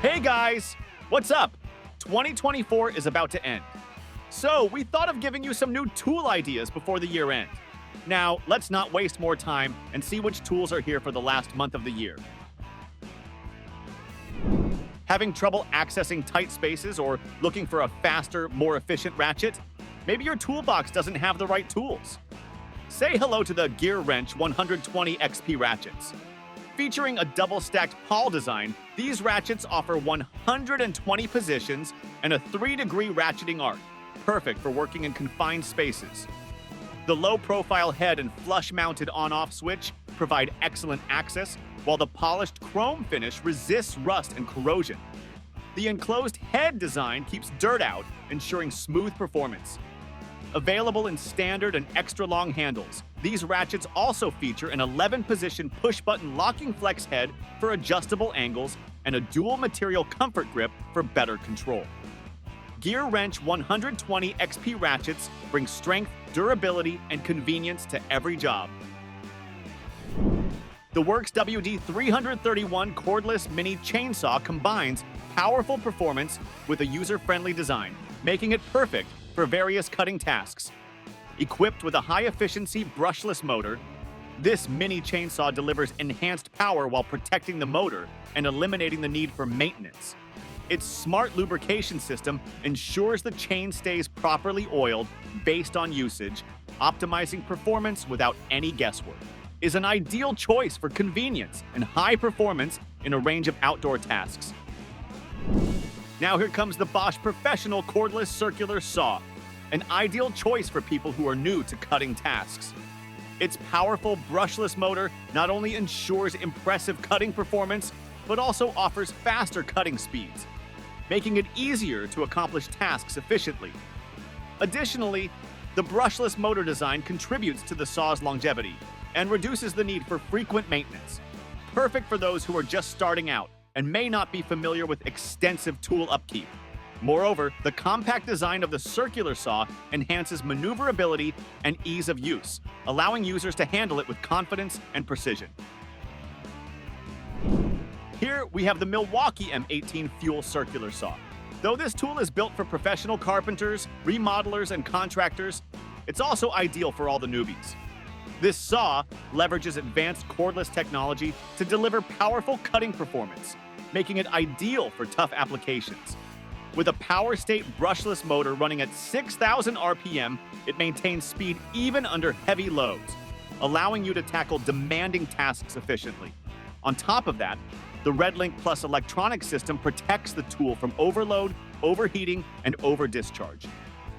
Hey guys! What's up? 2024 is about to end. So we thought of giving you some new tool ideas before the year end. Now, let's not waste more time and see which tools are here for the last month of the year. Having trouble accessing tight spaces or looking for a faster, more efficient ratchet? Maybe your toolbox doesn't have the right tools. Say hello to the GEARWRENCH 120 XP ratchets. Featuring a double-stacked pawl design, these ratchets offer 120 positions and a 3-degree ratcheting arc, perfect for working in confined spaces. The low-profile head and flush-mounted on-off switch provide excellent access, while the polished chrome finish resists rust and corrosion. The enclosed head design keeps dirt out, ensuring smooth performance. Available in standard and extra-long handles, these ratchets also feature an 11-position push-button locking flex head for adjustable angles and a dual-material comfort grip for better control. GEARWRENCH 120 XP ratchets bring strength, durability, and convenience to every job. The Worx WD-331 cordless mini chainsaw combines powerful performance with a user-friendly design, making it perfect for various cutting tasks. Equipped with a high-efficiency brushless motor, this mini chainsaw delivers enhanced power while protecting the motor and eliminating the need for maintenance. Its smart lubrication system ensures the chain stays properly oiled based on usage, optimizing performance without any guesswork. Is an ideal choice for convenience and high performance in a range of outdoor tasks. Now here comes the Bosch Professional Cordless Circular Saw, an ideal choice for people who are new to cutting tasks. Its powerful brushless motor not only ensures impressive cutting performance, but also offers faster cutting speeds, making it easier to accomplish tasks efficiently. Additionally, the brushless motor design contributes to the saw's longevity and reduces the need for frequent maintenance, perfect for those who are just starting out and may not be familiar with extensive tool upkeep. Moreover, the compact design of the circular saw enhances maneuverability and ease of use, allowing users to handle it with confidence and precision. Here we have the Milwaukee M18 Fuel Circular Saw. Though this tool is built for professional carpenters, remodelers, and contractors, it's also ideal for all the newbies. This saw leverages advanced cordless technology to deliver powerful cutting performance, making it ideal for tough applications. With a power state brushless motor running at 6,000 RPM, it maintains speed even under heavy loads, allowing you to tackle demanding tasks efficiently. On top of that, the RedLink Plus electronic system protects the tool from overload, overheating, and over-discharge.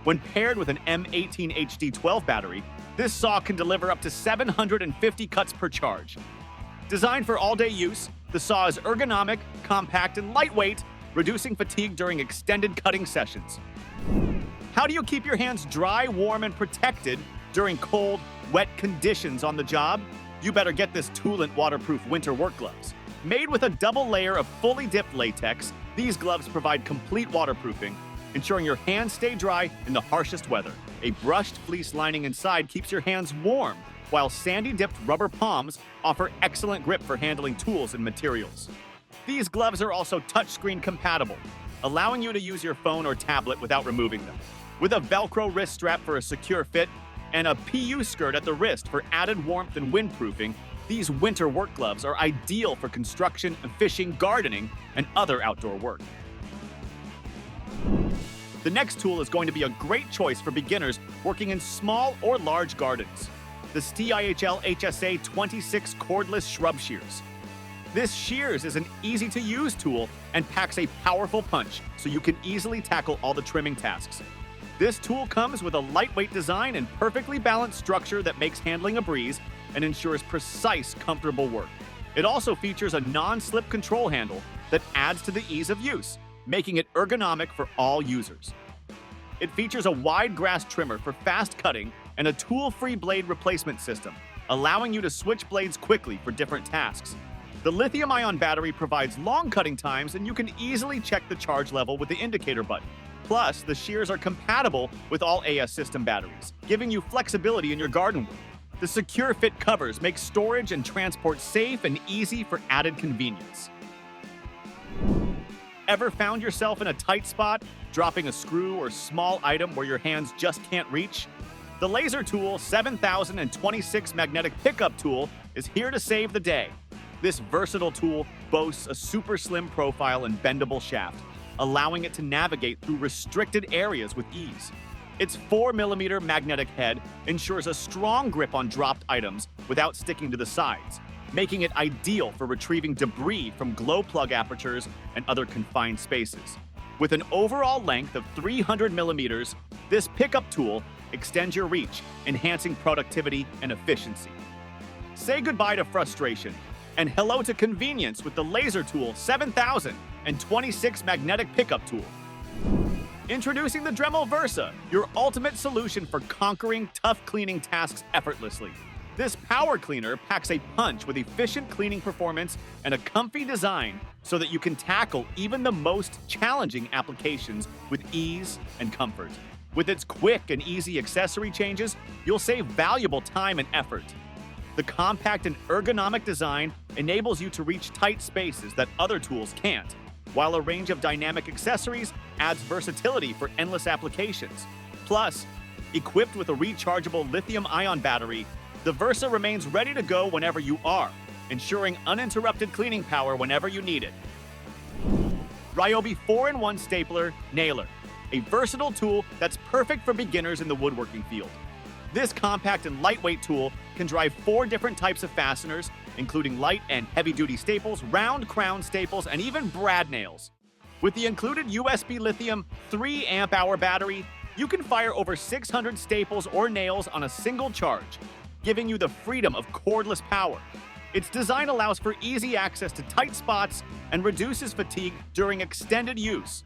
When paired with an M18 HD12 battery, this saw can deliver up to 750 cuts per charge. Designed for all-day use, the saw is ergonomic, compact, and lightweight, reducing fatigue during extended cutting sessions. How do you keep your hands dry, warm, and protected during cold, wet conditions on the job? You better get this Toolant waterproof winter work gloves. Made with a double layer of fully dipped latex, these gloves provide complete waterproofing, ensuring your hands stay dry in the harshest weather. A brushed fleece lining inside keeps your hands warm, while sandy-dipped rubber palms offer excellent grip for handling tools and materials. These gloves are also touchscreen compatible, allowing you to use your phone or tablet without removing them. With a Velcro wrist strap for a secure fit and a PU skirt at the wrist for added warmth and windproofing, these winter work gloves are ideal for construction, fishing, gardening, and other outdoor work. The next tool is going to be a great choice for beginners working in small or large gardens. The STIHL HSA 26 Cordless Shrub Shears. This shears is an easy-to-use tool and packs a powerful punch, so you can easily tackle all the trimming tasks. This tool comes with a lightweight design and perfectly balanced structure that makes handling a breeze and ensures precise, comfortable work. It also features a non-slip control handle that adds to the ease of use, making it ergonomic for all users. It features a wide grass trimmer for fast cutting and a tool-free blade replacement system, allowing you to switch blades quickly for different tasks. The lithium-ion battery provides long cutting times, and you can easily check the charge level with the indicator button. Plus, the shears are compatible with all AS system batteries, giving you flexibility in your garden work. The secure fit covers make storage and transport safe and easy for added convenience. Ever found yourself in a tight spot, dropping a screw or small item where your hands just can't reach? The Laser Tool 7026 Magnetic Pickup Tool is here to save the day. This versatile tool boasts a super slim profile and bendable shaft, allowing it to navigate through restricted areas with ease. Its 4mm magnetic head ensures a strong grip on dropped items without sticking to the sides, making it ideal for retrieving debris from glow plug apertures and other confined spaces. With an overall length of 300mm, this pickup tool extends your reach, enhancing productivity and efficiency. Say goodbye to frustration and hello to convenience with the Laser Tool 7026 Magnetic Pickup Tool. Introducing the Dremel Versa, your ultimate solution for conquering tough cleaning tasks effortlessly. This power cleaner packs a punch with efficient cleaning performance and a comfy design so that you can tackle even the most challenging applications with ease and comfort. With its quick and easy accessory changes, you'll save valuable time and effort. The compact and ergonomic design enables you to reach tight spaces that other tools can't, while a range of dynamic accessories adds versatility for endless applications. Plus, equipped with a rechargeable lithium-ion battery, the Versa remains ready to go whenever you are, ensuring uninterrupted cleaning power whenever you need it. Ryobi 4-in-1 Stapler Nailer, a versatile tool that's perfect for beginners in the woodworking field. This compact and lightweight tool can drive 4 different types of fasteners, including light and heavy-duty staples, round crown staples, and even brad nails. With the included USB Lithium 3 amp-hour battery, you can fire over 600 staples or nails on a single charge, giving you the freedom of cordless power. Its design allows for easy access to tight spots and reduces fatigue during extended use.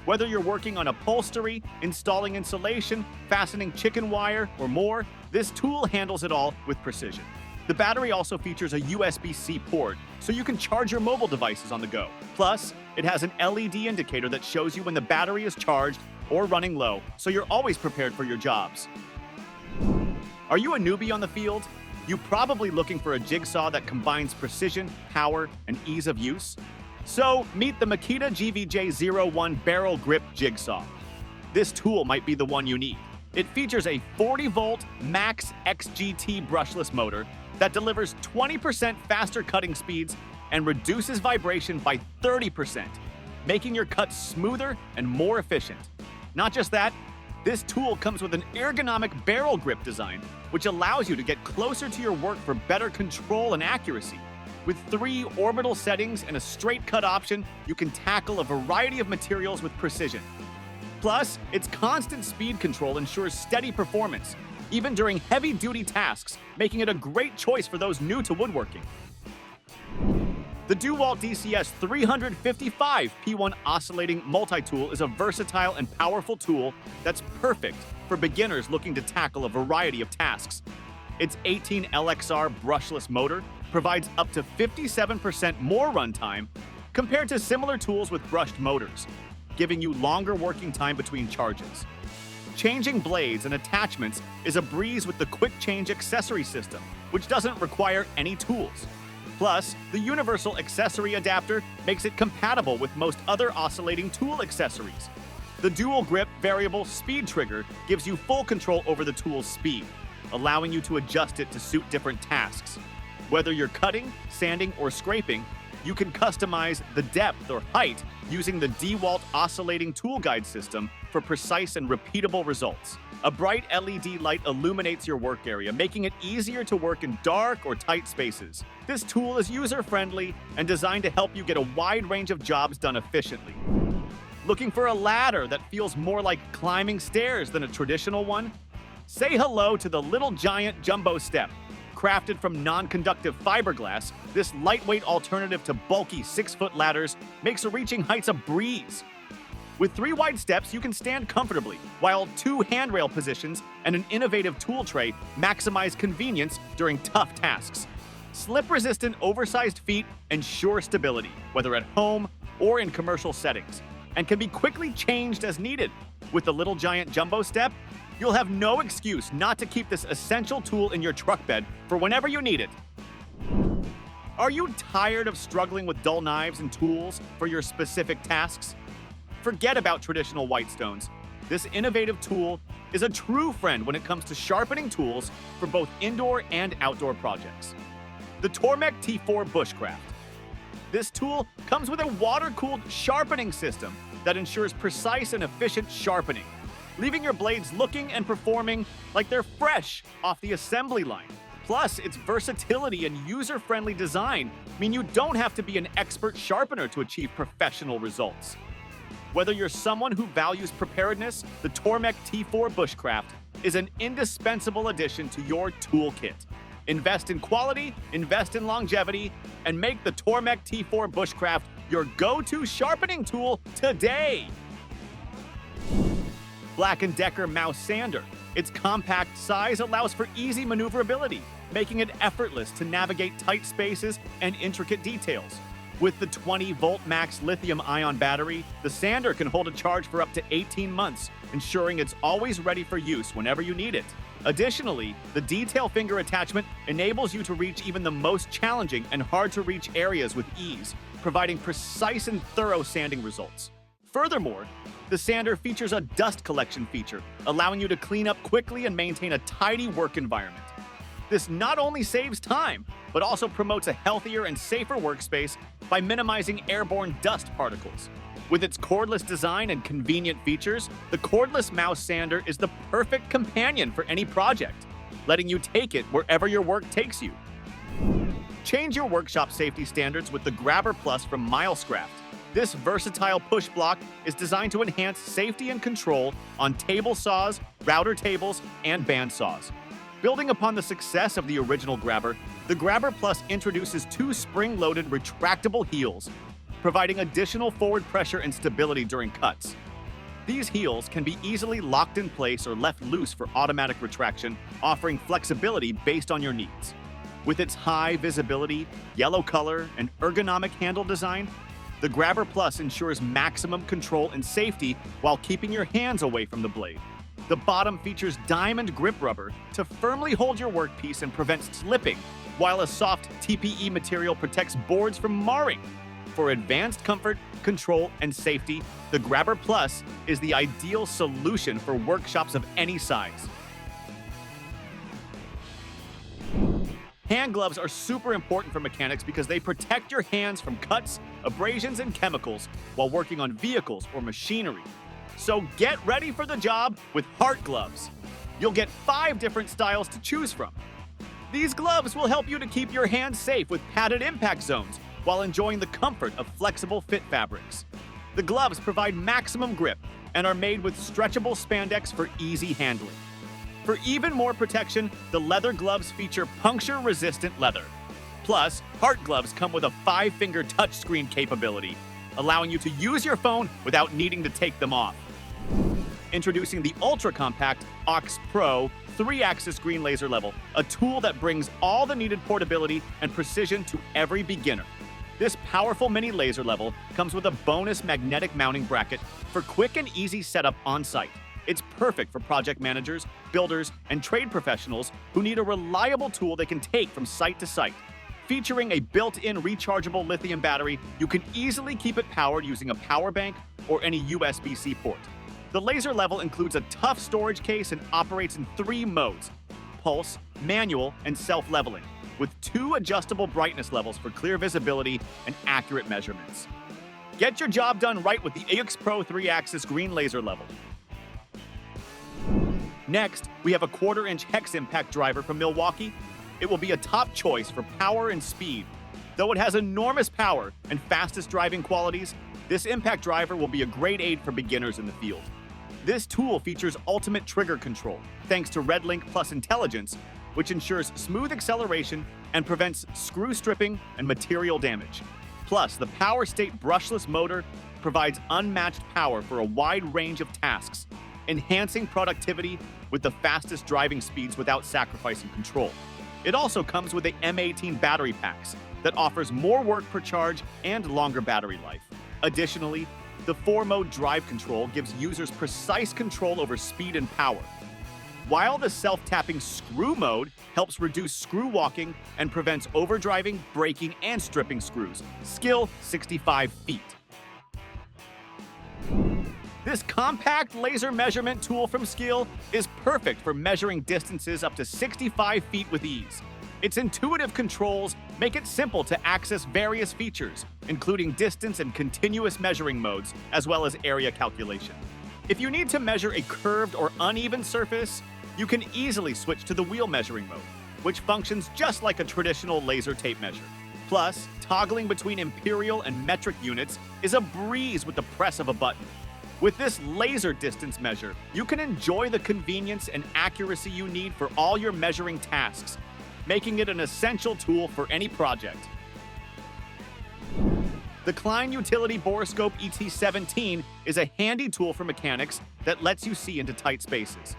Whether you're working on upholstery, installing insulation, fastening chicken wire, or more, this tool handles it all with precision. The battery also features a USB-C port, so you can charge your mobile devices on the go. Plus, it has an LED indicator that shows you when the battery is charged or running low, so you're always prepared for your jobs. Are you a newbie on the field? You're probably looking for a jigsaw that combines precision, power, and ease of use. So, meet the Makita GVJ01 Barrel Grip Jigsaw. This tool might be the one you need. It features a 40-volt Max XGT brushless motor that delivers 20% faster cutting speeds and reduces vibration by 30%, making your cuts smoother and more efficient. Not just that, this tool comes with an ergonomic barrel grip design, which allows you to get closer to your work for better control and accuracy. With 3 orbital settings and a straight cut option, you can tackle a variety of materials with precision. Plus, its constant speed control ensures steady performance, even during heavy-duty tasks, making it a great choice for those new to woodworking. The dewalt DCS 355 P1 Oscillating Multi-Tool is a versatile and powerful tool that's perfect for beginners looking to tackle a variety of tasks. Its 18 LXR brushless motor provides up to 57% more runtime compared to similar tools with brushed motors, giving you longer working time between charges. Changing blades and attachments is a breeze with the Quick Change accessory system, which doesn't require any tools. Plus, the universal accessory adapter makes it compatible with most other oscillating tool accessories. The dual grip variable speed trigger gives you full control over the tool's speed, allowing you to adjust it to suit different tasks. Whether you're cutting, sanding, or scraping, you can customize the depth or height using the dewalt oscillating tool guide system for precise and repeatable results. A bright LED light illuminates your work area, making it easier to work in dark or tight spaces. This tool is user-friendly and designed to help you get a wide range of jobs done efficiently. Looking for a ladder that feels more like climbing stairs than a traditional one? Say hello to the Little Giant Jumbo Step. Crafted from non-conductive fiberglass, this lightweight alternative to bulky 6-foot ladders makes reaching heights a breeze. With 3 wide steps, you can stand comfortably, while 2 handrail positions and an innovative tool tray maximize convenience during tough tasks. Slip-resistant oversized feet ensure stability, whether at home or in commercial settings, and can be quickly changed as needed. With the Little Giant Jumbo Step, you'll have no excuse not to keep this essential tool in your truck bed for whenever you need it. Are you tired of struggling with dull knives and tools for your specific tasks? Forget about traditional whitestones. This innovative tool is a true friend when it comes to sharpening tools for both indoor and outdoor projects. The Tormek T-4 Bushcraft. This tool comes with a water-cooled sharpening system that ensures precise and efficient sharpening, leaving your blades looking and performing like they're fresh off the assembly line. Plus, its versatility and user-friendly design mean you don't have to be an expert sharpener to achieve professional results. Whether you're someone who values preparedness, the Tormek T-4 Bushcraft is an indispensable addition to your toolkit. Invest in quality, invest in longevity, and make the Tormek T-4 Bushcraft your go-to sharpening tool today. Black & Decker Mouse Sander. Its compact size allows for easy maneuverability, making it effortless to navigate tight spaces and intricate details. With the 20-volt max lithium-ion battery, the sander can hold a charge for up to 18 months, ensuring it's always ready for use whenever you need it. Additionally, the detail finger attachment enables you to reach even the most challenging and hard-to-reach areas with ease, providing precise and thorough sanding results. Furthermore, the sander features a dust collection feature, allowing you to clean up quickly and maintain a tidy work environment. This not only saves time, but also promotes a healthier and safer workspace by minimizing airborne dust particles. With its cordless design and convenient features, the cordless mouse sander is the perfect companion for any project, letting you take it wherever your work takes you. Change your workshop safety standards with the GrabberPLUS from Milescraft. This versatile push block is designed to enhance safety and control on table saws, router tables, and bandsaws. Building upon the success of the original Grabber, the GrabberPLUS introduces two spring-loaded retractable heels, providing additional forward pressure and stability during cuts. These heels can be easily locked in place or left loose for automatic retraction, offering flexibility based on your needs. With its high visibility, yellow color, and ergonomic handle design, the GrabberPLUS ensures maximum control and safety while keeping your hands away from the blade. The bottom features diamond grip rubber to firmly hold your workpiece and prevent slipping, while a soft TPE material protects boards from marring. For advanced comfort, control, and safety, the GrabberPLUS is the ideal solution for workshops of any size. Hand gloves are super important for mechanics because they protect your hands from cuts, abrasions, and chemicals while working on vehicles or machinery. So get ready for the job with Heart Gloves. You'll get 5 different styles to choose from. These gloves will help you to keep your hands safe with padded impact zones while enjoying the comfort of flexible fit fabrics. The gloves provide maximum grip and are made with stretchable spandex for easy handling. For even more protection, the leather gloves feature puncture-resistant leather. Plus, Heart Gloves come with a 5-finger touchscreen capability, allowing you to use your phone without needing to take them off. Introducing the ultra-compact AUX Pro 3-axis green laser level, a tool that brings all the needed portability and precision to every beginner. This powerful mini laser level comes with a bonus magnetic mounting bracket for quick and easy setup on-site. It's perfect for project managers, builders, and trade professionals who need a reliable tool they can take from site to site. Featuring a built-in rechargeable lithium battery, you can easily keep it powered using a power bank or any USB-C port. The laser level includes a tough storage case and operates in 3 modes: pulse, manual, and self-leveling, with 2 adjustable brightness levels for clear visibility and accurate measurements. Get your job done right with the AUX Pro 3-axis green laser level. Next, we have a 1/4-inch hex impact driver from Milwaukee. It will be a top choice for power and speed. Though it has enormous power and fastest driving qualities, this impact driver will be a great aid for beginners in the field. This tool features ultimate trigger control, thanks to RedLink Plus Intelligence, which ensures smooth acceleration and prevents screw stripping and material damage. Plus, the Power State brushless motor provides unmatched power for a wide range of tasks, enhancing productivity with the fastest driving speeds without sacrificing control. It also comes with the M18 battery packs that offers more work per charge and longer battery life. Additionally, the 4-mode drive control gives users precise control over speed and power. while the self-tapping screw mode helps reduce screw walking and prevents overdriving, breaking, and stripping screws. Skill 65 feet. This compact laser measurement tool from Skil is perfect for measuring distances up to 65 feet with ease. Its intuitive controls make it simple to access various features, including distance and continuous measuring modes, as well as area calculation. If you need to measure a curved or uneven surface, you can easily switch to the wheel measuring mode, which functions just like a traditional laser tape measure. Plus, toggling between imperial and metric units is a breeze with the press of a button. With this laser distance measure, you can enjoy the convenience and accuracy you need for all your measuring tasks, making it an essential tool for any project. The Klein Utility Borescope ET17 is a handy tool for mechanics that lets you see into tight spaces.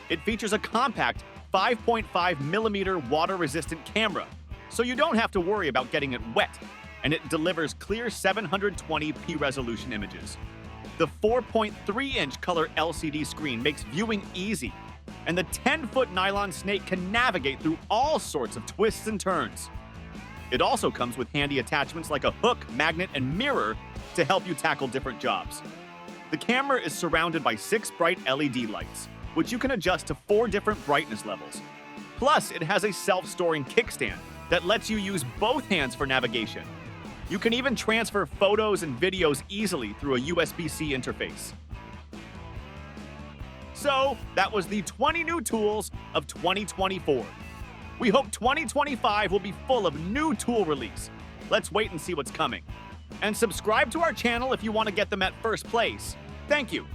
It features a compact 5.5mm water-resistant camera, so you don't have to worry about getting it wet, and it delivers clear 720p resolution images. The 4.3-inch color LCD screen makes viewing easy, and the 10-foot nylon snake can navigate through all sorts of twists and turns. It also comes with handy attachments like a hook, magnet, and mirror to help you tackle different jobs. The camera is surrounded by 6 bright LED lights, which you can adjust to 4 different brightness levels. Plus, it has a self-storing kickstand that lets you use both hands for navigation. You can even transfer photos and videos easily through a USB-C interface. So, that was the 20 new tools of 2024. We hope 2025 will be full of new tool release. Let's wait and see what's coming. And subscribe to our channel if you want to get them at first place. Thank you.